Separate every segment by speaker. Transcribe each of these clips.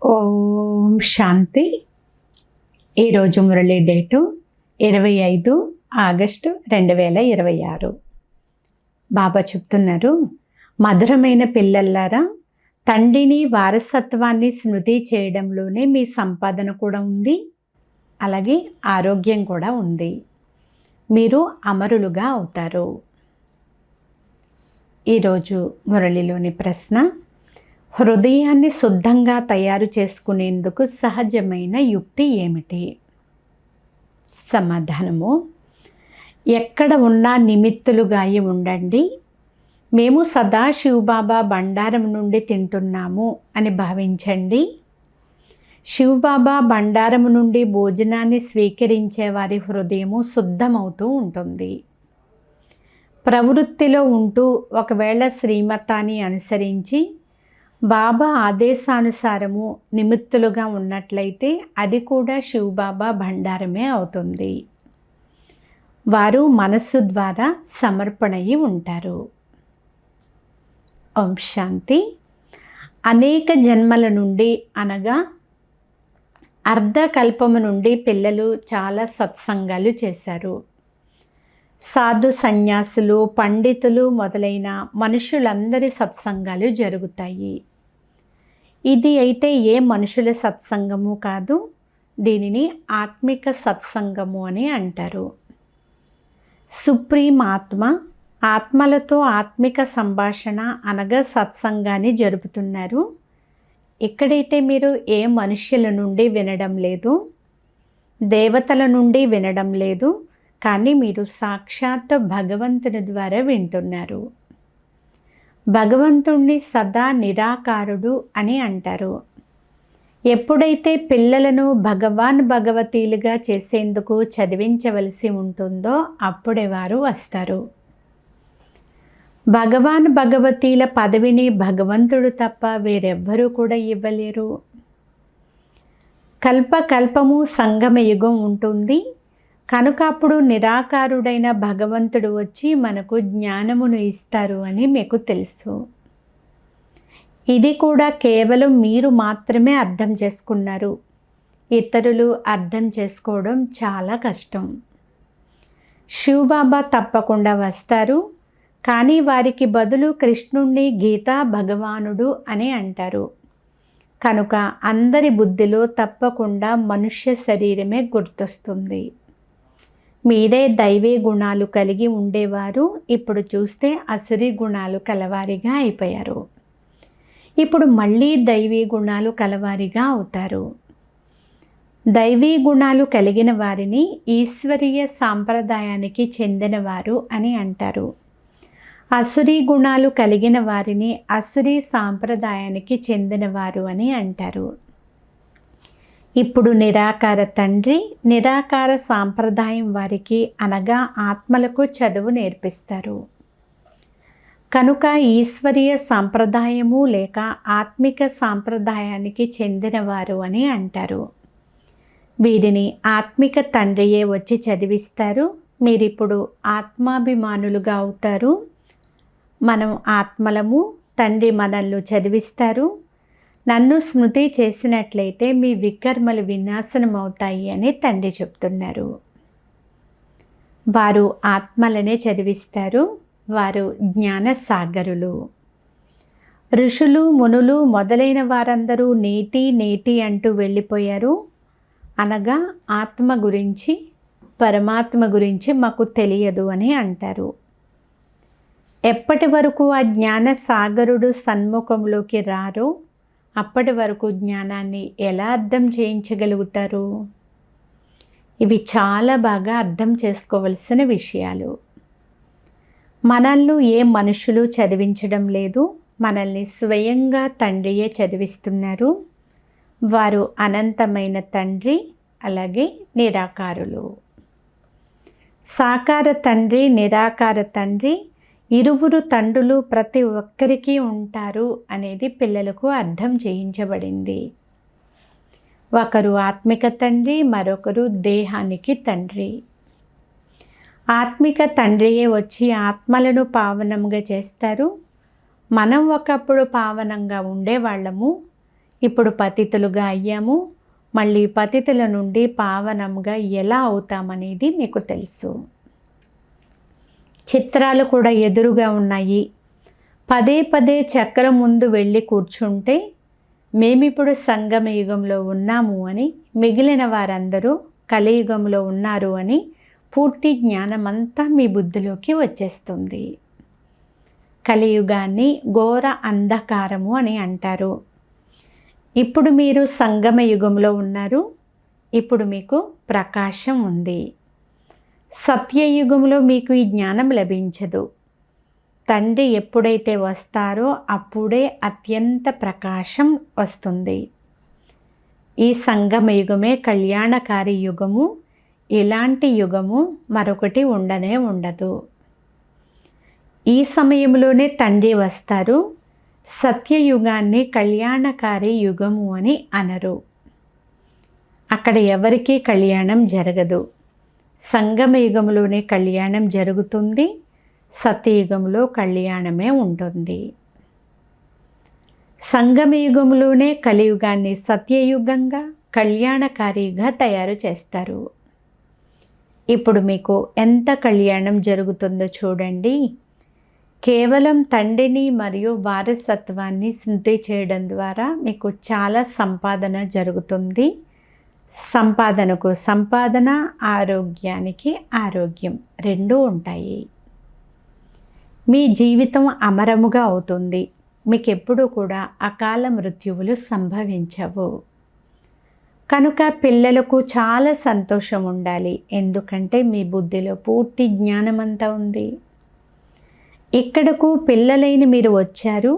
Speaker 1: ఓం శాంతి. ఈరోజు Murali date 25 August 2026. బాబా చెప్తున్నారు, మధురమైన పిల్లల్లారా, తండ్రిని వారసత్వాన్ని స్మృతి చేయడంలోనే మీ సంపాదన కూడా ఉంది, అలాగే ఆరోగ్యం కూడా ఉంది. మీరు అమరులుగా అవుతారు. ఈరోజు మురళిలోని ప్రశ్న, హృదయాన్ని శుద్ధంగా తయారు చేసుకునేందుకు సహజమైన యుక్తి ఏమిటి? సమాధానము, ఎక్కడ ఉన్నా నిమిత్తులుగా ఉండండి. మేము సదా శివబాబా బండారం నుండి తింటున్నాము అని భావించండి. శివబాబా బండారం నుండి భోజనాన్ని స్వీకరించే వారి హృదయము శుద్ధమవుతూ ఉంటుంది. ప్రవృత్తిలో ఉంటూ ఒకవేళ శ్రీమతాన్ని అనుసరించి బాబా ఆదేశానుసారము నిమిత్తులుగా ఉన్నట్లయితే అది కూడా శివబాబా భండారమే అవుతుంది. వారు మనస్సు ద్వారా సమర్పణయి ఉంటారు. ఓం శాంతి. అనేక జన్మల నుండి అనగా అర్ధకల్పము నుండి పిల్లలు చాలా సత్సంగాలు చేశారు. సాధు సన్యాసులు, పండితులు మొదలైన మనుషులందరి సత్సంగాలు జరుగుతాయి. ఇది అయితే ఏ మనుషుల సత్సంగము కాదు, దీనిని ఆత్మిక సత్సంగము అని అంటారు. సుప్రీం ఆత్మ ఆత్మలతో ఆత్మిక సంభాషణ అనగా సత్సంగాన్ని జరుపుతున్నారు. ఇక్కడైతే మీరు ఏ మనుష్యుల నుండి వినడం లేదు, దేవతల నుండి వినడం లేదు, కానీ మీరు సాక్షాత్ భగవంతుని ద్వారా వింటున్నారు. భగవంతుణ్ణి సదా నిరాకారుడు అని అంటారు. ఎప్పుడైతే పిల్లలను భగవతీలుగా చేసేందుకు చదివించవలసి ఉంటుందో అప్పుడే వారు వస్తారు. భగవతీల పదవిని భగవంతుడు తప్ప వేరెవ్వరూ కూడా ఇవ్వలేరు. కల్పకల్పము సంగమ యుగం ఉంటుంది కనుక అప్పుడు నిరాకారుడైన భగవంతుడు వచ్చి మనకు జ్ఞానమును ఇస్తారు అని మీకు తెలుసు. ఇది కూడా కేవలం మీరు మాత్రమే అర్థం చేసుకున్నారు. ఇతరులు అర్థం చేసుకోవడం చాలా కష్టం. శివబాబా తప్పకుండా వస్తారు, కానీ వారికి బదులు కృష్ణుణ్ణి గీతా భగవానుడు అని అంటారు. కనుక అందరి బుద్ధిలో తప్పకుండా మనుష్య శరీరమే గుర్తొస్తుంది. మీరే దైవీ గుణాలు కలిగి ఉండేవారు, ఇప్పుడు చూస్తే అసురీ గుణాలు కలవారిగా అయిపోయారు. ఇప్పుడు మళ్ళీ దైవీ గుణాలు కలవారిగా అవుతారు. దైవీ గుణాలు కలిగిన వారిని ఈశ్వరీయ సాంప్రదాయానికి చెందినవారు అని అంటారు. అసురీ గుణాలు కలిగిన వారిని అసురీ సాంప్రదాయానికి చెందినవారు అని అంటారు. ఇప్పుడు నిరాకార తండ్రి నిరాకార సాంప్రదాయం వారికి అనగా ఆత్మలకు చదువు నేర్పిస్తారు. కనుక ఈశ్వరీయ సాంప్రదాయము లేక ఆత్మిక సాంప్రదాయానికి చెందినవారు అని అంటారు. వీరిని ఆత్మిక తండ్రియే వచ్చి చదివిస్తారు. మీరిప్పుడు ఆత్మాభిమానులుగా అవుతారు. మనం ఆత్మలము, తండ్రి మనల్ని చదివిస్తారు. నన్ను స్మృతి చేసినట్లయితే మీ వికర్మలు వినాశనం అవుతాయి అని తండ్రి చెప్తున్నారు. వారు ఆత్మలనే చదివిస్తారు. వారు జ్ఞానసాగరులు. ఋషులు, మునులు మొదలైన వారందరూ నేతి అంటూ వెళ్ళిపోయారు. అనగా ఆత్మ గురించి, పరమాత్మ గురించి మాకు తెలియదు అని అంటారు. ఎప్పటి వరకు ఆ జ్ఞానసాగరుడు సన్ముఖంలోకి రారో అప్పటి వరకు జ్ఞానాన్ని ఎలా అర్థం చేయించగలుగుతారు? ఇవి చాలా బాగా అర్థం చేసుకోవలసిన విషయాలు. మనల్ని ఏ మనుషులు చదివించడం లేదు, మనల్ని స్వయంగా తండ్రియే చదివిస్తున్నారు. వారు అనంతమైన తండ్రి, అలాగే నిరాకారులు. సాకార తండ్రి, నిరాకార తండ్రి, ఇరువురు తండ్రులు ప్రతి ఒక్కరికి ఉంటారు అనేది పిల్లలకు అర్థం చేయించబడింది. ఒకరు ఆత్మిక తండ్రి, మరొకరు దేహానికి తండ్రి. ఆత్మిక తండ్రియే వచ్చి ఆత్మలను పావనంగా చేస్తారు. మనం ఒకప్పుడు పావనంగా ఉండేవాళ్ళము, ఇప్పుడు పతితులుగా అయ్యాము, మళ్ళీ పతితుల నుండి పావనంగా ఎలా అవుతామనేది మీకు తెలుసు. చిత్రాలు కూడా ఎదురుగా ఉన్నాయి. పదే పదే చక్రం ముందు వెళ్ళి కూర్చుంటే మేమిప్పుడు సంగమ యుగంలో ఉన్నాము అని, మిగిలిన వారందరూ కలియుగంలో ఉన్నారు అని పూర్తి జ్ఞానమంతా మీ బుద్ధిలోకి వచ్చేస్తుంది. కలియుగాన్ని ఘోర అంధకారము అని అంటారు. ఇప్పుడు మీరు సంగమ యుగంలో ఉన్నారు. ఇప్పుడు మీకు ప్రకాశం ఉంది. సత్యయుగంలో మీకు ఈ జ్ఞానం లభించదు. తండ్రి ఎప్పుడైతే వస్తారో అప్పుడే అత్యంత ప్రకాశం వస్తుంది. ఈ సంగమ యుగమే కళ్యాణకారి యుగము. ఇలాంటి యుగము మరొకటి ఉండనే ఉండదు. ఈ సమయంలోనే తండ్రి వస్తారు. సత్యయుగాన్ని కళ్యాణకారి యుగము అని అనరు. అక్కడ ఎవరికీ కళ్యాణం జరగదు. సంగమ యుగంలోనే కళ్యాణం జరుగుతుంది. సత్యయుగంలో కళ్యాణమే ఉంటుంది. సంగమ యుగంలోనే కలియుగాన్ని సత్యయుగంగా కళ్యాణకారిగా తయారు చేస్తారు. ఇప్పుడు మీకు ఎంత కళ్యాణం జరుగుతుందో చూడండి. కేవలం తండ్రిని మరియు వారసత్వాన్ని స్మృతి చేయడం ద్వారా మీకు చాలా సంపాదన జరుగుతుంది. సంపాదనకు సంపాదన, ఆరోగ్యానికి ఆరోగ్యం రెండూ ఉంటాయి. మీ జీవితం అమరముగా అవుతుంది. మీకు ఎప్పుడూ కూడా అకాల మృత్యువులు సంభవించవు. కనుక పిల్లలకు చాలా సంతోషం ఉండాలి. ఎందుకంటే మీ బుద్ధిలో పూర్తి జ్ఞానమంతా ఉంది. ఇక్కడకు పిల్లలైన మీరు వచ్చారు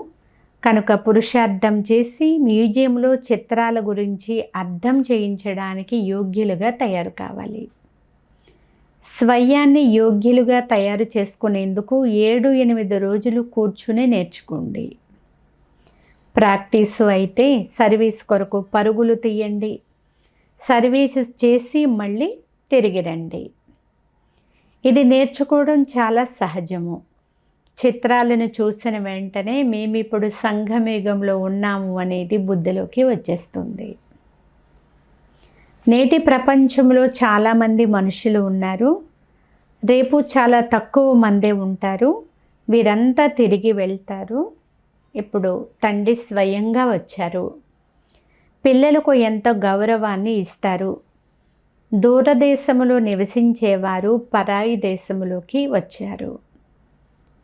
Speaker 1: కనుక పురుషార్థం చేసి మ్యూజియంలో చిత్రాల గురించి అర్థం చేయించడానికి యోగ్యులుగా తయారు కావాలి. స్వయాన్ని యోగ్యులుగా తయారు చేసుకునేందుకు 7-8 రోజులు కూర్చుని నేర్చుకోండి. ప్రాక్టీసు అయితే సర్వీస్ కొరకు పరుగులు తీయండి. సర్వీసు చేసి మళ్ళీ తిరిగి రండి. ఇది నేర్చుకోవడం చాలా సహజము. చిత్రాలను చూసిన వెంటనే మేమిప్పుడు సంఘమయుగంలో ఉన్నాము అనేది బుద్ధిలోకి వచ్చేస్తుంది. నేటి ప్రపంచంలో చాలామంది మనుషులు ఉన్నారు. రేపు చాలా తక్కువ మందే ఉంటారు. వీరంతా తిరిగి వెళ్తారు. ఇప్పుడు తండ్రి స్వయంగా వచ్చారు. పిల్లలకు ఎంతో గౌరవాన్ని ఇస్తారు. దూరదేశములో నివసించేవారు పరాయి దేశములోకి వచ్చారు.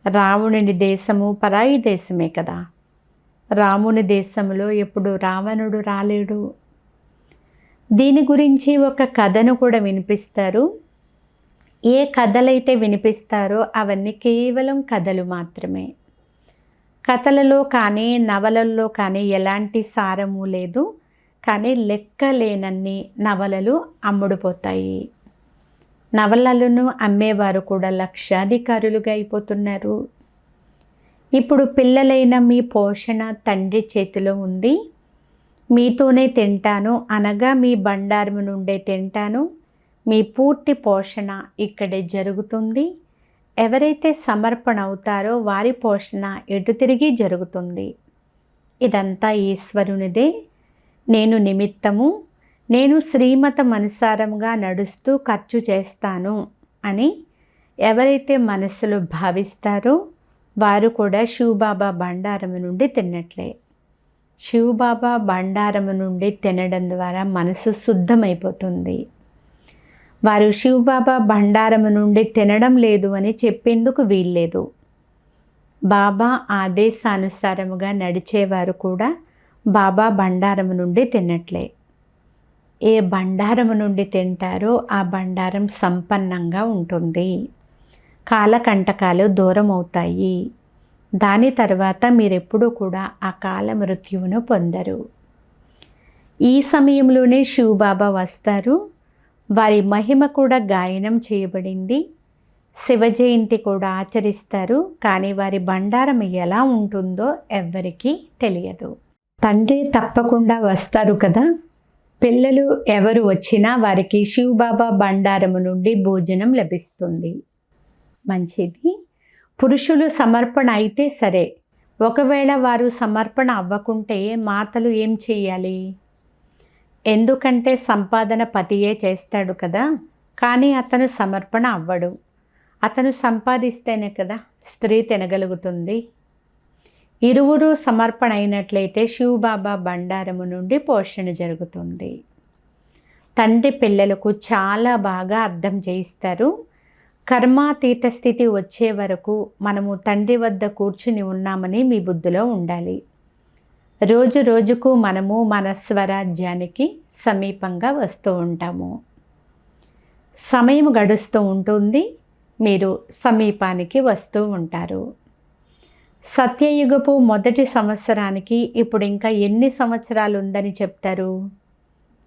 Speaker 1: రావణుని దేశము పరాయి దేశమే కదా. రాముని దేశంలో ఎప్పుడు రావణుడు రాలేడు. దీని గురించి ఒక కథను కూడా వినిపిస్తారు. ఏ కథలైతే వినిపిస్తారో అవన్నీ కేవలం కథలు మాత్రమే. కథలలో కానీ నవలల్లో కానీ ఎలాంటి సారము లేదు. కానీ లెక్కలేనన్ని నవలలు అమ్ముడుపోతాయి. నవలలను అమ్మేవారు కూడా లక్షాధికారులుగా అయిపోతున్నారు. ఇప్పుడు పిల్లలైన మీ పోషణ తండ్రి చేతిలో ఉంది. మీతోనే తింటాను అనగా మీ బండారం నుండే తింటాను. మీ పూర్తి పోషణ ఇక్కడే జరుగుతుంది. ఎవరైతే సమర్పణ అవుతారో వారి పోషణ ఎటు తిరిగి జరుగుతుంది. ఇదంతా ఈశ్వరునిదే. నేను నిమిత్తము. నేను శ్రీమతం అనుసారంగా నడుస్తూ ఖర్చు చేస్తాను అని ఎవరైతే మనసులో భావిస్తారో వారు కూడా శివబాబా బండారము నుండి తిన్నట్లే. శివబాబా బండారము నుండి తినడం ద్వారా మనసు శుద్ధమైపోతుంది. వారు శివబాబా బండారము నుండి తినడం లేదు అని చెప్పేందుకు వీల్లేదు. బాబా ఆదేశానుసారముగా నడిచేవారు కూడా బాబా బండారము నుండి తిన్నట్లే. ఏ బండారము నుండి తింటారో ఆ బండారం సంపన్నంగా ఉంటుంది. కాలకంటకాలు దూరం అవుతాయి. దాని తర్వాత మీరెప్పుడూ కూడా ఆ కాల మృత్యువును పొందరు. ఈ సమయంలోనే శివబాబా వస్తారు. వారి మహిమ కూడా గాయనం చేయబడింది. శివ జయంతి కూడా ఆచరిస్తారు. కానీ వారి బండారం ఎలా ఉంటుందో ఎవ్వరికీ తెలియదు. తండ్రి తప్పకుండా వస్తారు కదా. పిల్లలు ఎవరు వచ్చినా వారికి శివబాబా బండారము నుండి భోజనం లభిస్తుంది. మంచిది. పురుషులు సమర్పణ అయితే సరే, ఒకవేళ వారు సమర్పణ అవ్వకుంటే మాతలు ఏం చెయ్యాలి? ఎందుకంటే సంపాదన పతియే చేస్తాడు కదా, కానీ అతను సమర్పణ అవ్వడు. అతను సంపాదిస్తేనే కదా స్త్రీ తినగలుగుతుంది. ఇరువురు సమర్పణ అయినట్లయితే శివబాబా బండారము నుండి పోషణ జరుగుతుంది. తండ్రి పిల్లలకు చాలా బాగా అర్థం చేయిస్తారు. కర్మాతీత స్థితి వచ్చే వరకు మనము తండ్రి వద్ద కూర్చుని ఉన్నామని మీ బుద్ధిలో ఉండాలి. రోజు రోజుకు మనము మన స్వరాజ్యానికి సమీపంగా వస్తూ ఉంటాము. సమయం గడుస్తూ ఉంటుంది, మీరు సమీపానికి వస్తూ ఉంటారు. సత్యయుగపు మొదటి సంవత్సరానికి ఇప్పుడు ఇంకా ఎన్ని సంవత్సరాలు ఉందని చెప్తారు?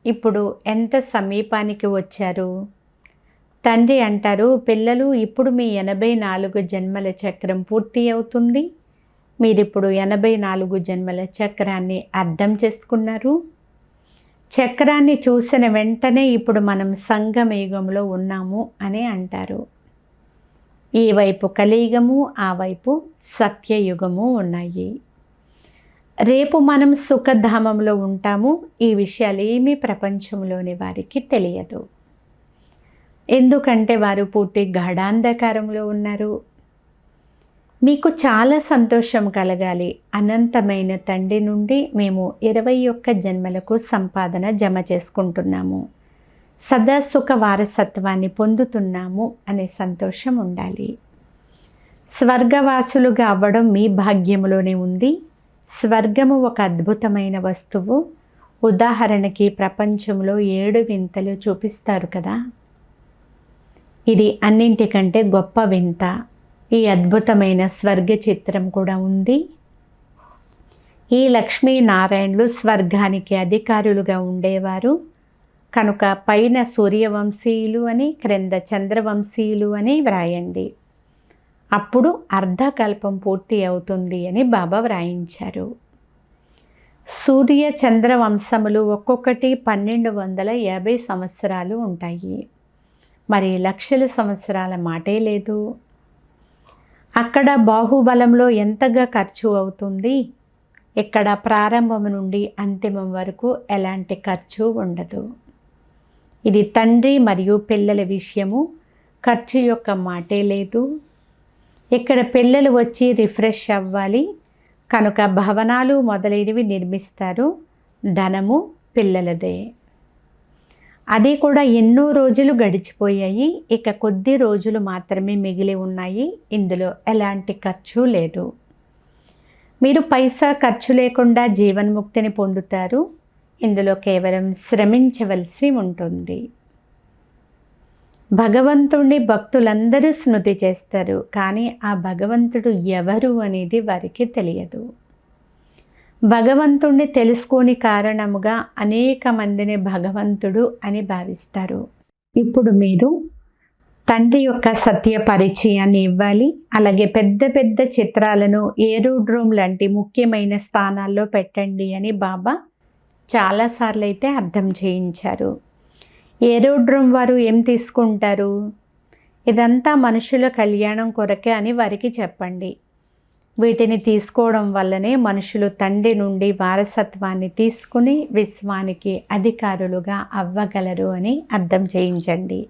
Speaker 1: ఇప్పుడు ఎంత సమీపానికి వచ్చారు? తండ్రి అంటారు, పిల్లలు ఇప్పుడు మీ 84 జన్మల చక్రం పూర్తి అవుతుంది. మీరిప్పుడు 84 జన్మల చక్రాన్ని అర్థం చేసుకున్నారు. చక్రాన్ని చూసిన వెంటనే ఇప్పుడు మనం సంగమయుగంలో ఉన్నాము అని అంటారు. ఈ వైపు కలియుగము, ఆ వైపు సత్యయుగము ఉన్నాయి. రేపు మనం సుఖధామంలో ఉంటాము. ఈ విషయాలు ఏమీ ప్రపంచంలోని వారికి తెలియదు. ఎందుకంటే వారు పూర్తి గాఢాంధకారంలో ఉన్నారు. మీకు చాలా సంతోషం కలగాలి. అనంతమైన తండ్రి నుండి మేము 21 జన్మలకు సంపాదన జమ చేసుకుంటున్నాము, సదా సుఖ వారసత్వాన్ని పొందుతున్నాము అనే సంతోషం ఉండాలి. స్వర్గవాసులుగా అవ్వడం మీ భాగ్యంలోనే ఉంది. స్వర్గము ఒక అద్భుతమైన వస్తువు. ఉదాహరణకి ప్రపంచంలో 7 వింతలు చూపిస్తారు కదా, ఇది అన్నింటికంటే గొప్ప వింత. ఈ అద్భుతమైన స్వర్గ చిత్రం కూడా ఉంది. ఈ లక్ష్మీనారాయణులు స్వర్గానికి అధికారులుగా ఉండేవారు కనుక పైన సూర్యవంశీయులు అని, క్రింద చంద్రవంశీయులు అని వ్రాయండి. అప్పుడు అర్ధకల్పం పూర్తి అవుతుంది అని బాబా వ్రాయించారు. సూర్య చంద్ర వంశములు ఒక్కొక్కటి 1250 సంవత్సరాలు ఉంటాయి. మరి లక్షల సంవత్సరాల మాటే లేదు. అక్కడ బాహుబలంలో ఎంతగా ఖర్చు అవుతుంది. ఇక్కడ ప్రారంభం నుండి అంతిమం వరకు ఎలాంటి ఖర్చు ఉండదు. ఇది తండ్రి మరియు పిల్లల విషయము. ఖర్చు యొక్క మాటే లేదు. ఇక్కడ పిల్లలు వచ్చి రిఫ్రెష్ అవ్వాలి కనుక భవనాలు మొదలైనవి నిర్మిస్తారు. ధనము పిల్లలదే. అది కూడా ఎన్నో రోజులు గడిచిపోయాయి. ఇక కొద్ది రోజులు మాత్రమే మిగిలి ఉన్నాయి. ఇందులో ఎలాంటి ఖర్చు లేదు. మీరు పైసా ఖర్చు లేకుండా జీవన్ముక్తిని పొందుతారు. ఇందులో కేవలం శ్రమించవలసి ఉంటుంది. భగవంతుడిని భక్తులందరూ స్మృతి చేస్తారు, కానీ ఆ భగవంతుడు ఎవరు అనేది వారికి తెలియదు. భగవంతుణ్ణి తెలుసుకోని కారణముగా అనేక మందిని భగవంతుడు అని భావిస్తారు. ఇప్పుడు మీరు తండ్రి యొక్క సత్య పరిచయాన్ని ఇవ్వాలి. అలాగే పెద్ద పెద్ద చిత్రాలను ఏరోడ్రోమ్ లాంటి ముఖ్యమైన స్థానాల్లో పెట్టండి అని బాబా చాలాసార్లు అయితే అర్థం చేయించారు. ఏరోడ్రోమ్ వారు ఏం తీసుకుంటారు? ఇదంతా మనుషుల కళ్యాణం కొరకే అని వారికి చెప్పండి. వీటిని తీసుకోవడం వల్లనే మనుషులు తండ్రి నుండి వారసత్వాన్ని తీసుకుని విశ్వానికి అధికారులుగా అవ్వగలరు అని అర్థం చేయించండి.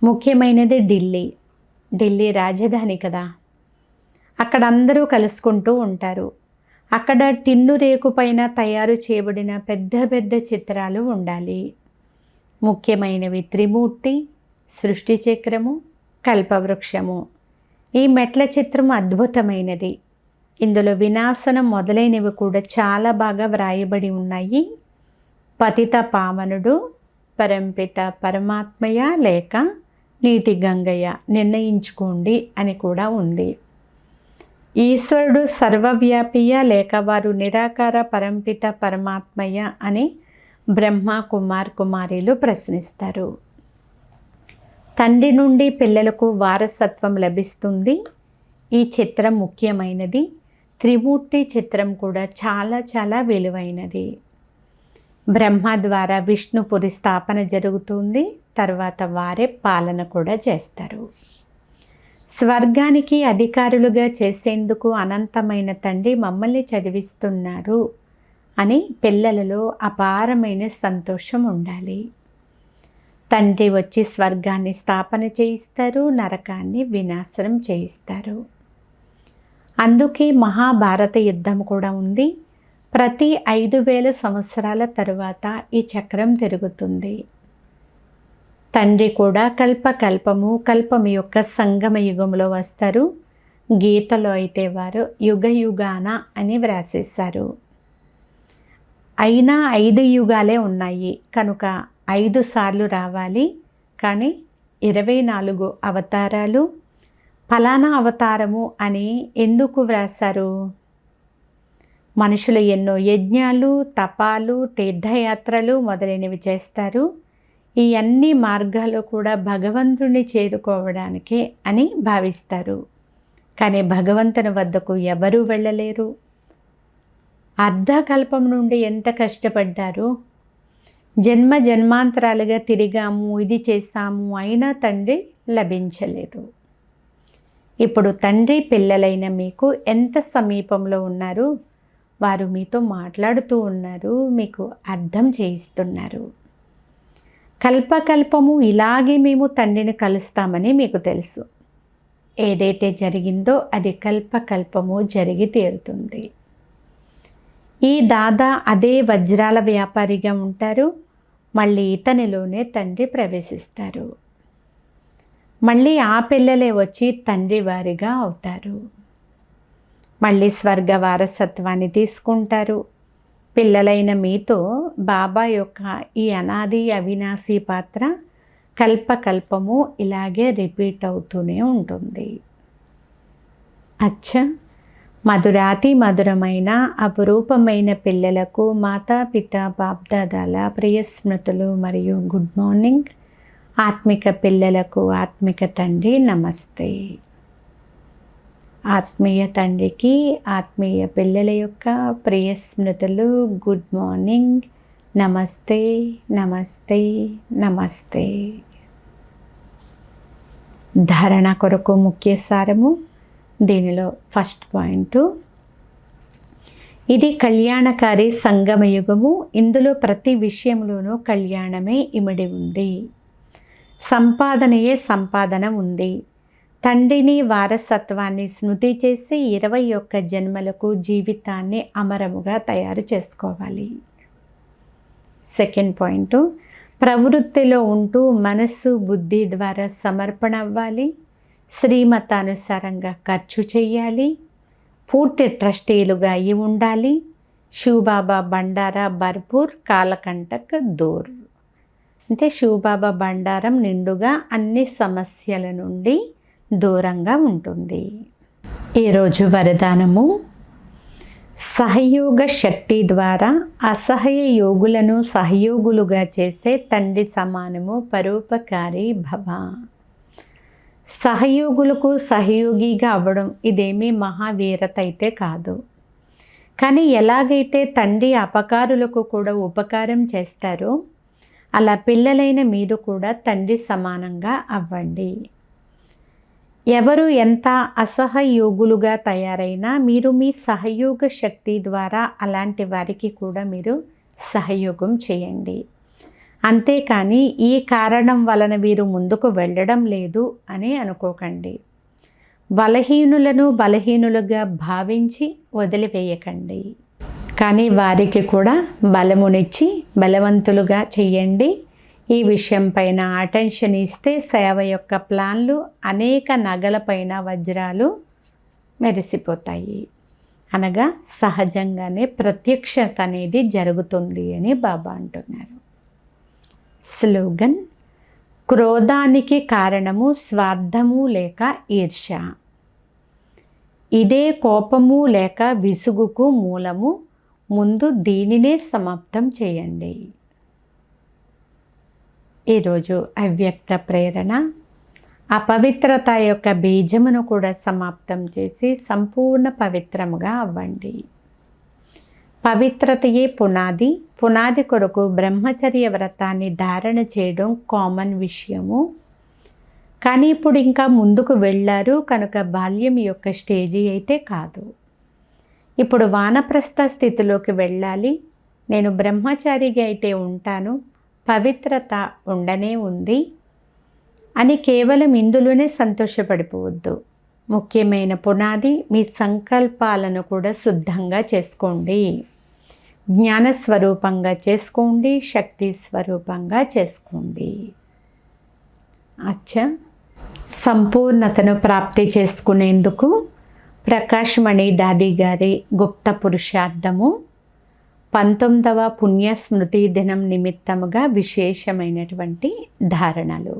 Speaker 1: ముఖ్యమైనది ఢిల్లీ. ఢిల్లీ రాజధాని కదా, అక్కడ అందరూ కలుసుకుంటూ ఉంటారు. అక్కడ టిన్ను రేకు పైన తయారు చేయబడిన పెద్ద పెద్ద చిత్రాలు ఉండాలి. ముఖ్యమైనవి త్రిమూర్తి, సృష్టి చక్రము, కల్పవృక్షము. ఈ మెట్ల చిత్రం అద్భుతమైనది. ఇందులో వినాశనం మొదలైనవి కూడా చాలా బాగా వ్రాయబడి ఉన్నాయి. పతిత పావనుడు పరంపిత పరమాత్మయ లేక నీటి గంగయ్య నిర్ణయించుకోండి అని కూడా ఉంది. ఈశ్వరుడు సర్వవ్యాపియ లేక వారు నిరాకార పరంపిత పరమాత్మయ అని బ్రహ్మ కుమారీలు ప్రశ్నిస్తారు. తండ్రి నుండి పిల్లలకు వారసత్వం లభిస్తుంది. ఈ చిత్రం ముఖ్యమైనది. త్రిమూర్తి చిత్రం కూడా చాలా చాలా విలువైనది. బ్రహ్మ ద్వారా విష్ణుపురి స్థాపన జరుగుతుంది. తర్వాత వారే పాలన కూడా చేస్తారు. స్వర్గానికి అధికారులుగా చేసేందుకు అనంతమైన తండ్రి మమ్మల్ని చదివిస్తున్నారు అని పిల్లలలో అపారమైన సంతోషం ఉండాలి. తండ్రి వచ్చి స్వర్గాన్ని స్థాపన చేయిస్తారు, నరకాన్ని వినాశనం చేయిస్తారు. అందుకే మహాభారత యుద్ధం కూడా ఉంది. ప్రతి 5000 సంవత్సరాల తరువాత ఈ చక్రం తిరుగుతుంది. తండ్రి కూడా కల్పకల్పము కల్పం యొక్క సంగమ యుగంలో వస్తారు. గీతలో అయితే వారు యుగ యుగాన అని వ్రాసేశారు. అయినా 5 యుగాలే ఉన్నాయి కనుక 5 సార్లు రావాలి. కానీ 24 అవతారాలు, ఫలానా అవతారము అని ఎందుకు వ్రాసారు? మనుషులు ఎన్నో యజ్ఞాలు, తపాలు, తీర్థయాత్రలు మొదలైనవి చేస్తారు. ఈ అన్ని మార్గాలు కూడా భగవంతుని చేరుకోవడానికే అని భావిస్తారు. కానీ భగవంతుని వద్దకు ఎవరూ వెళ్ళలేరు. అర్ధకల్పం నుండి ఎంత కష్టపడ్డారు. జన్మ జన్మాంతరాలుగా తిరిగాము, ఇది చేశాము, అయినా తండ్రి లభించలేదు. ఇప్పుడు తండ్రి పిల్లలైన మీకు ఎంత సమీపంలో ఉన్నారు. వారు మీతో మాట్లాడుతూ ఉన్నారు, మీకు అర్థం చేయిస్తున్నారు. కల్పకల్పము ఇలాగే మేము తండ్రిని కలుస్తామని మీకు తెలుసు. ఏదైతే జరిగిందో అది కల్పకల్పము జరిగి తీరుతుంది. ఈ దాదా అదే వజ్రాల వ్యాపారిగా ఉంటారు. మళ్ళీ ఇతనిలోనే తండ్రి ప్రవేశిస్తారు. మళ్ళీ ఆ పిల్లలే వచ్చి తండ్రి వారిగా అవుతారు. మళ్ళీ స్వర్గ వారసత్వాన్ని తీసుకుంటారు. పిల్లలైన మీతో బాబా యొక్క ఈ అనాది అవినాశీ పాత్ర కల్పకల్పము ఇలాగే రిపీట్ అవుతూనే ఉంటుంది. అచ్చా, మధురాతి మధురమైన అపురూపమైన పిల్లలకు మాతాపిత బాప్దాదాల ప్రియ స్మృతులు మరియు గుడ్ మార్నింగ్. ఆత్మిక పిల్లలకు ఆత్మిక తండ్రి నమస్తే. ఆత్మీయ తండ్రికి ఆత్మీయ పిల్లల యొక్క ప్రియ స్మృతులు గుడ్ మార్నింగ్. నమస్తే నమస్తే నమస్తే. ధారణ కొరకు ముఖ్య సారము. దీనిలో ఫస్ట్ పాయింట్, ఇది కళ్యాణకారి సంగమ యుగము. ఇందులో ప్రతి విషయంలోనూ కళ్యాణమే ఇమిడి ఉంది. సంపాదనయే సంపాదన ఉంది. తండ్రిని వారసత్వాన్ని స్మృతి చేసి 21 జన్మలకు జీవితాన్ని అమరముగా తయారు చేసుకోవాలి. సెకండ్ పాయింట్, ప్రవృత్తిలో ఉంటూ మనస్సు బుద్ధి ద్వారా సమర్పణ అవ్వాలి. శ్రీమతానుసారంగా ఖర్చు చేయాలి. పూర్తి ట్రస్టీలుగా అయి ఉండాలి. శివబాబా బండారా భర్పూర్ కాలకంటక్ దూర్. అంటే శివబాబా బండారం నిండుగా అన్ని సమస్యల నుండి దూరంగా ఉంటుంది. ఈరోజు వరదానము, సహయోగ శక్తి ద్వారా అసహయ యోగులను సహయోగులుగా చేసే తండ్రి సమానము పరోపకారి భవ. సహయోగులకు సహయోగిగా అవ్వడం ఇదేమీ మహావీరత అయితే కాదు. కానీ ఎలాగైతే తండ్రి అపకారులకు కూడా ఉపకారం చేస్తారో అలా పిల్లలైన మీరు కూడా తండ్రి సమానంగా అవ్వండి. ఎవరు ఎంత అసహయోగులుగా తయారైనా మీరు మీ సహయోగ శక్తి ద్వారా అలాంటి వారికి కూడా మీరు సహయోగం చేయండి. అంతేకాని ఈ కారణం వలన వీరు ముందుకు వెళ్ళడం లేదు అని అనుకోకండి. బలహీనులను బలహీనులుగా భావించి వదిలివేయకండి. కానీ వారికి కూడా బలమునిచ్చి బలవంతులుగా చేయండి. ఈ విషయం పైన అటెన్షన్ ఇస్తే సేవ యొక్క ప్లాన్లు అనేక నగలపైన వజ్రాలు మెరిసిపోతాయి. అనగా సహజంగానే ప్రత్యక్షత అనేది జరుగుతుంది అని బాబా అంటున్నారు. స్లోగన్, క్రోధానికి కారణము స్వార్థము లేక ఈర్ష్య. ఇదే కోపము లేక విసుగుకు మూలము. ముందు దీనినే సమాప్తం చేయండి. ఈరోజు అవ్యక్త ప్రేరణ, అపవిత్రత యొక్క బీజమును కూడా సమాప్తం చేసి సంపూర్ణ పవిత్రముగా అవ్వండి. పవిత్రతయే పునాది. పునాది కొరకు బ్రహ్మచర్య వ్రతాన్ని ధారణ చేయడం కామన్ విషయము. కానీ ఇప్పుడు ఇంకా ముందుకు వెళ్ళారు కనుక బాల్యం యొక్క స్టేజీ అయితే కాదు. ఇప్పుడు వానప్రస్థ స్థితిలోకి వెళ్ళాలి. నేను బ్రహ్మచారిగా అయితే ఉంటాను, పవిత్రత ఉండనే ఉంది అని కేవలం ఇందులోనే సంతోషపడిపోవద్దు. ముఖ్యమైన పునాది మీ సంకల్పాలను కూడా శుద్ధంగా చేసుకోండి, జ్ఞానస్వరూపంగా చేసుకోండి, శక్తి స్వరూపంగా చేసుకోండి. అచ్చా, సంపూర్ణతను ప్రాప్తి చేసుకునేందుకు ప్రకాశ్మణి దాది గారి గుప్త పురుషార్థము 19వ పుణ్యస్మృతి దినం నిమిత్తముగా విశేషమైనటువంటి ధారణలు.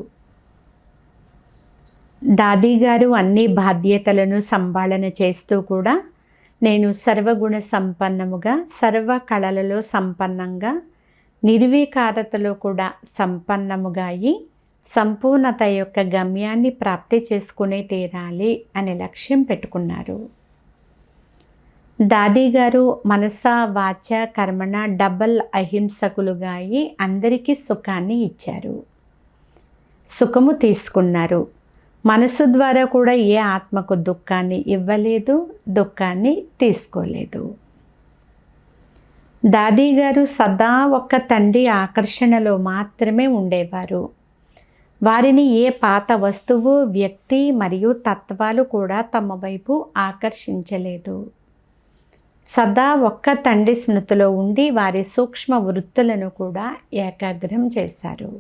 Speaker 1: దాది గారు అన్ని బాధ్యతలను సంభాళన చేస్తూ కూడా నేను సర్వగుణ సంపన్నముగా, సర్వ కళలలో సంపన్నంగా, నిర్వికారతలో కూడా సంపన్నముగా అయి సంపూర్ణత యొక్క గమ్యాన్ని ప్రాప్తి చేసుకునే తీరాలి అనే లక్ష్యం పెట్టుకున్నారు. దాది గారు మనస వాచ కర్మణ డబల్ అహింసకులుగా అయి అందరికీ సుఖాన్ని ఇచ్చారు, సుఖము తీసుకున్నారు. మనసు ద్వారా కూడా ఏ ఆత్మకు దుఃఖాన్ని ఇవ్వలేదు, దుఃఖాన్ని తీసుకోలేదు. దాది గారు సదా ఒక్క తండ్రి ఆకర్షణలో మాత్రమే ఉండేవారు. వారిని ఏ పాత వస్తువు, వ్యక్తి మరియు తత్వాలు కూడా తమ వైపు ఆకర్షించలేదు. సదా ఒక్క తండ్రి స్మృతిలో ఉండి వారి సూక్ష్మ వృత్తులను కూడా ఏకాగ్రం చేశారు.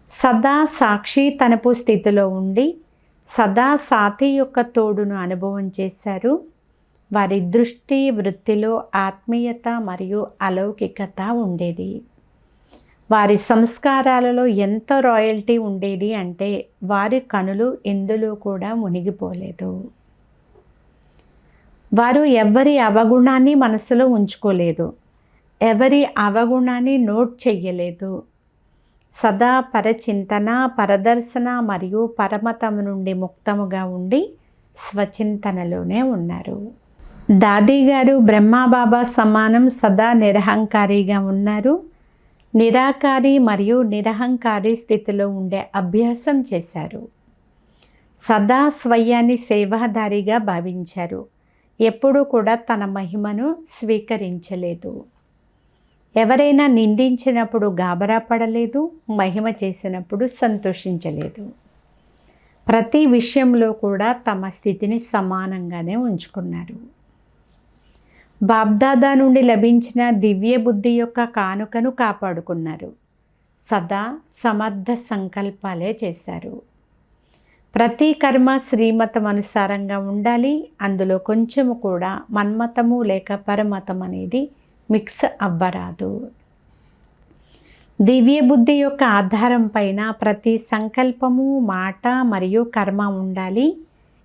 Speaker 1: సదా సాక్షి తనపు స్థితిలో ఉండి సదా సాతి యొక్క తోడును అనుభవం చేశారు. వారి దృష్టి వృత్తిలో ఆత్మీయత మరియు అలౌకికత ఉండేది. వారి సంస్కారాలలో ఎంత రాయల్టీ ఉండేది అంటే వారి కనులు ఎందులో కూడా మునిగిపోలేదు. వారు ఎవరి అవగుణాన్ని మనసులో ఉంచుకోలేదు, ఎవరి అవగుణాన్ని నోట్ చెయ్యలేదు. సదా పరచింతన, పరదర్శన మరియు పరమతము నుండి ముక్తముగా ఉండి స్వచింతనలోనే ఉన్నారు. దాది గారు బ్రహ్మబాబా సమానం సదా నిరహంకారిగా ఉన్నారు. నిరాకారి మరియు నిరహంకారి స్థితిలో ఉండే అభ్యాసం చేశారు. సదా స్వయాన్ని సేవాదారిగా భావించారు. ఎప్పుడూ కూడా తన మహిమను స్వీకరించలేదు. ఎవరైనా నిందించినప్పుడు గాబరా పడలేదు, మహిమ చేసినప్పుడు సంతోషించలేదు. ప్రతి విషయంలో కూడా తమ స్థితిని సమానంగానే ఉంచుకున్నారు. బాబ్దాదా నుండి లభించిన దివ్య బుద్ధి యొక్క కానుకను కాపాడుకున్నారు. సదా సమర్థ సంకల్పాలే చేశారు. ప్రతి కర్మ శ్రీమతం అనుసారంగా ఉండాలి. అందులో కొంచెము కూడా మన్మతము లేక పరమతం అనేది మిక్స్ అవ్వరాదు. దివ్య బుద్ధి యొక్క ఆధారం పైన ప్రతి సంకల్పము, మాట మరియు కర్మ ఉండాలి.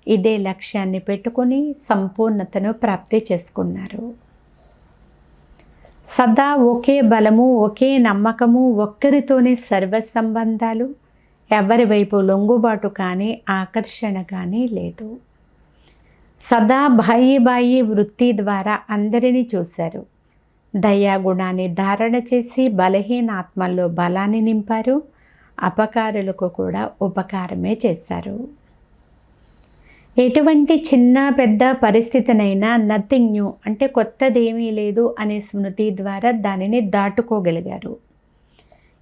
Speaker 1: ఇదే లక్ష్యాన్ని పెట్టుకుని సంపూర్ణతను ప్రాప్తి చేసుకున్నారు. సదా ఒకే బలము, ఒకే నమ్మకము, ఒక్కరితోనే సర్వ సంబంధాలు, ఎవరి వైపు లొంగుబాటు కానీ ఆకర్షణ కానీ లేదు. సదా బాయి వృత్తి ద్వారా అందరినీ చూశారు. దయాగుణాన్ని ధారణ చేసి బలహీనాత్మల్లో బలాన్ని నింపారు. అపకారులకు కూడా ఉపకారమే చేశారు. ఎటువంటి చిన్న పెద్ద పరిస్థితినైనా నథింగ్ న్యూ అంటే కొత్తదేమీ లేదు అనే స్మృతి ద్వారా దానిని దాటుకోగలిగారు.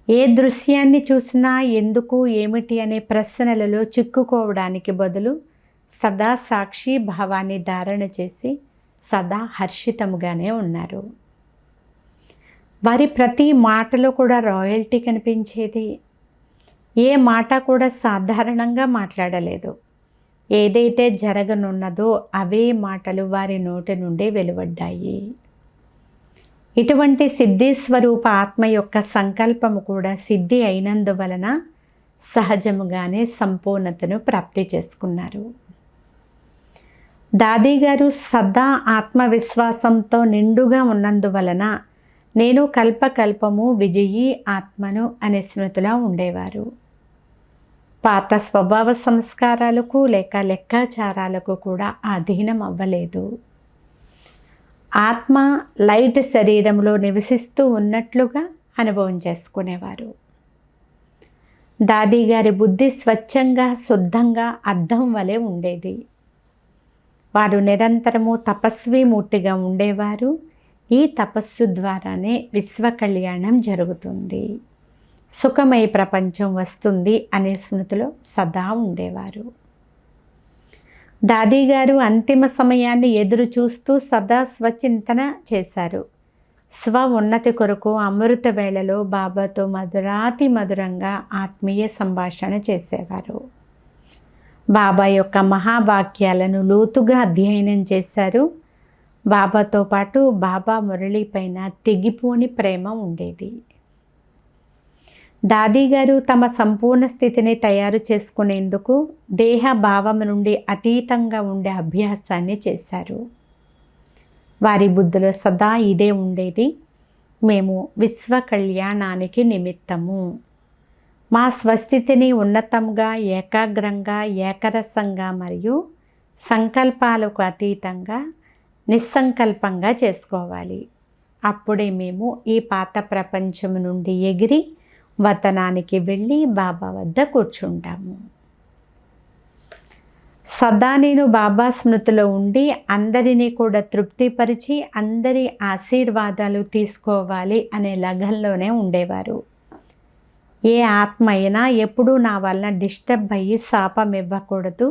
Speaker 1: ఏ దృశ్యాన్ని చూసినా ఎందుకు, ఏమిటి అనే ప్రశ్నలలో చిక్కుకోవడానికి బదులు సదా సాక్షి భావాన్ని ధారణ చేసి సదా హర్షితముగానే ఉన్నారు. వారి ప్రతి మాటలో కూడా రాయల్టీ కనిపించేది. ఏ మాట కూడా సాధారణంగా మాట్లాడలేదు. ఏదైతే జరగనున్నదో అవే మాటలు వారి నోటి నుండి వెలువడ్డాయి. ఇటువంటి సిద్ధి స్వరూప ఆత్మ యొక్క సంకల్పము కూడా సిద్ధి అయినందువలన సహజముగానే సంపూర్ణతను ప్రాప్తి చేసుకున్నారు. దాది గారు సదా ఆత్మవిశ్వాసంతో నిండుగా ఉన్నందువలన నేను కల్పకల్పము విజయీ ఆత్మను అనే స్మృతిలో ఉండేవారు. పాత స్వభావ సంస్కారాలకు లేక లెక్కాచారాలకు కూడా అధీనం అవ్వలేదు. ఆత్మ లైట్ శరీరంలో నివసిస్తూ ఉన్నట్లుగా అనుభవం చేసుకునేవారు. దాదీ గారి బుద్ధి స్వచ్ఛంగా, శుద్ధంగా అద్దం వలె ఉండేది. వారు నిరంతరము తపస్వి మూర్తిగా ఉండేవారు. ఈ తపస్సు ద్వారానే విశ్వ కళ్యాణం జరుగుతుంది, సుఖమయ ప్రపంచం వస్తుంది అనే స్మృతిలో సదా ఉండేవారు. దాదీ గారు అంతిమ సమయాన్ని ఎదురు చూస్తూ సదా స్వచింతన చేశారు. స్వ ఉన్నతి కొరకు అమృత వేళలో బాబాతో మధురాతి మధురంగా ఆత్మీయ సంభాషణ చేసేవారు. బాబా యొక్క మహావాక్యాలను లోతుగా అధ్యయనం చేశారు. బాబాతో పాటు బాబా మురళి పైన తెగిపోని ప్రేమ ఉండేది. దాదీ గారు తమ సంపూర్ణ స్థితిని తయారు చేసుకునేందుకు దేహ భావం నుండి అతీతంగా ఉండే అభ్యాసాన్ని చేశారు. వారి బుద్ధిలో సదా ఇదే ఉండేది: మేము విశ్వ కళ్యాణానికి నిమిత్తము. మా స్వస్థితిని ఉన్నతంగా, ఏకాగ్రంగా, ఏకరసంగా మరియు సంకల్పాలకు అతీతంగా నిస్సంకల్పంగా చేసుకోవాలి. అప్పుడే మేము ఈ పాత ప్రపంచం నుండి ఎగిరి వతనానికి వెళ్ళి బాబా వద్ద కూర్చుంటాము. సదా నేను బాబా స్మృతిలో ఉండి అందరినీ కూడా తృప్తిపరిచి అందరి ఆశీర్వాదాలు తీసుకోవాలి అనే లగన్లోనే ఉండేవారు. ఏ ఆత్మ అయినా ఎప్పుడూ నా వలన డిస్టర్బ్ అయ్యి శాపం ఇవ్వకూడదు,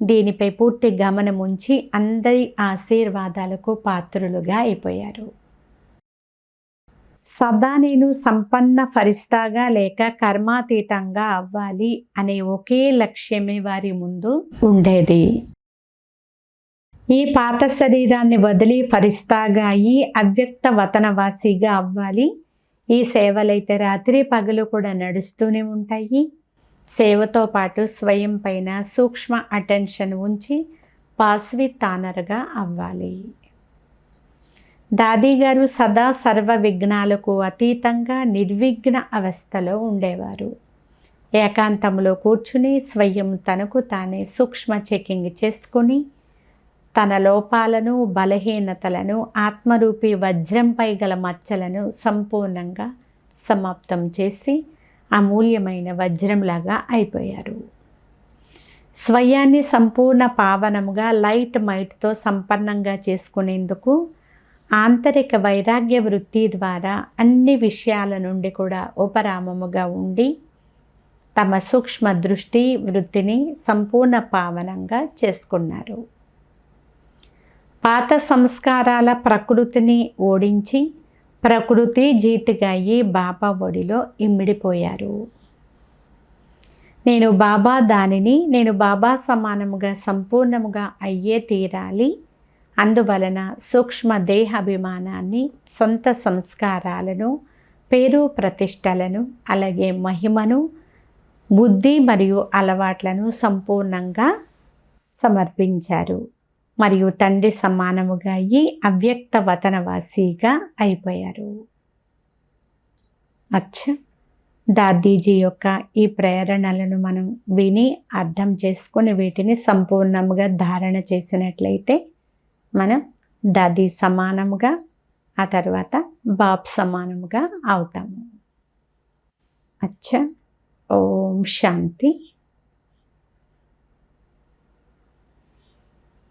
Speaker 1: దీనిపై పూర్తి గమనం ఉంచి అందరి ఆశీర్వాదాలకు పాత్రులుగా అయిపోయారు. సదా నేను సంపన్న ఫరిస్తాగా లేక కర్మాతీతంగా అవ్వాలి అనే ఒకే లక్ష్యమే వారి ముందు ఉండేది. ఈ పాత శరీరాన్ని వదిలి ఫరిస్తాగా అయ్యి అవ్యక్త వతనవాసిగా అవ్వాలి. ఈ సేవలైతే రాత్రి పగలు కూడా నడుస్తూనే ఉంటాయి. సేవతో పాటు స్వయం పైన సూక్ష్మ అటెన్షన్ ఉంచి పాస్వి తానరుగా అవ్వాలి. దాదీ గారు సదా సర్వ విఘ్నాలకు అతీతంగా నిర్విఘ్న అవస్థలో ఉండేవారు. ఏకాంతంలో కూర్చుని స్వయం తనకు తానే సూక్ష్మ చెకింగ్ చేసుకుని తన లోపాలను, బలహీనతలను, ఆత్మరూపీ వజ్రంపై గల మచ్చలను సంపూర్ణంగా సమాప్తం చేసి అమూల్యమైన వజ్రంలాగా అయిపోయారు. స్వయాన్ని సంపూర్ణ పావనముగా లైట్ మైట్తో సంపన్నంగా చేసుకునేందుకు ఆంతరిక వైరాగ్య వృత్తి ద్వారా అన్ని విషయాల నుండి కూడా ఉపరామముగా ఉండి తమ సూక్ష్మ దృష్టి వృత్తిని సంపూర్ణ పావనంగా చేసుకున్నారు. పాత సంస్కారాల ప్రకృతిని ఓడించి ప్రకృతి జీతిగా అయ్యి బాబా ఒడిలో ఇమిడిపోయారు. నేను బాబా దానిని, నేను బాబా సమానముగా సంపూర్ణముగా అయ్యే తీరాలి. అందువలన సూక్ష్మ దేహాభిమానాన్ని, సొంత సంస్కారాలను, పేరు ప్రతిష్టలను, అలాగే మహిమను, బుద్ధి మరియు అలవాట్లను సంపూర్ణంగా సమర్పించారు మరియు తండ్రి సమానముగా అయ్యి అవ్యక్త వతనవాసిగా అయిపోయారు. అచ్చా, దాదీజీ యొక్క ఈ ప్రేరణలను మనం విని అర్థం చేసుకొని వీటిని సంపూర్ణంగా ధారణ చేసినట్లయితే మనం దాదీ సమానముగా, ఆ తర్వాత బాప్ సమానముగా అవుతాము. అచ్చా, ఓం శాంతి.